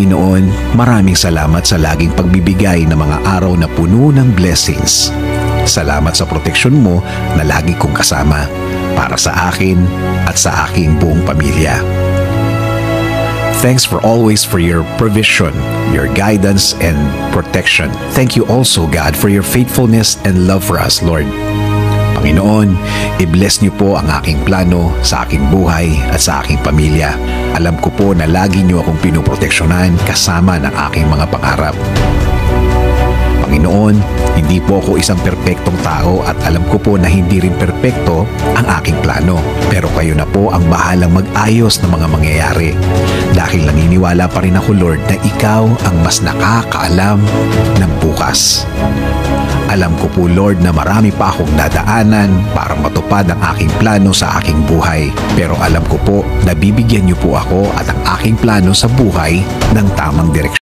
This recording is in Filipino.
Panginoon, maraming salamat sa laging pagbibigay ng mga araw na puno ng blessings. Salamat sa proteksyon mo na lagi kong kasama para sa akin at sa aking buong pamilya. Thanks for your provision, your guidance, and protection. Thank you also, God, for your faithfulness and love for us, Lord. Panginoon, i-bless niyo po ang aking plano sa aking buhay at sa aking pamilya. Alam ko po na lagi niyo akong pinoproteksyonan kasama ng aking mga pangarap. Panginoon, hindi po ako isang perpektong tao at alam ko po na hindi rin perpekto ang aking plano. Pero kayo na po ang bahalang mag-ayos ng mga mangyayari. Dahil naniniwala pa rin ako, Lord, na ikaw ang mas nakakaalam ng bukas. Alam ko po, Lord, na marami pa akong dadaanan para matupad ang aking plano sa aking buhay. Pero alam ko po na bibigyan niyo po ako at ang aking plano sa buhay ng tamang direksyon.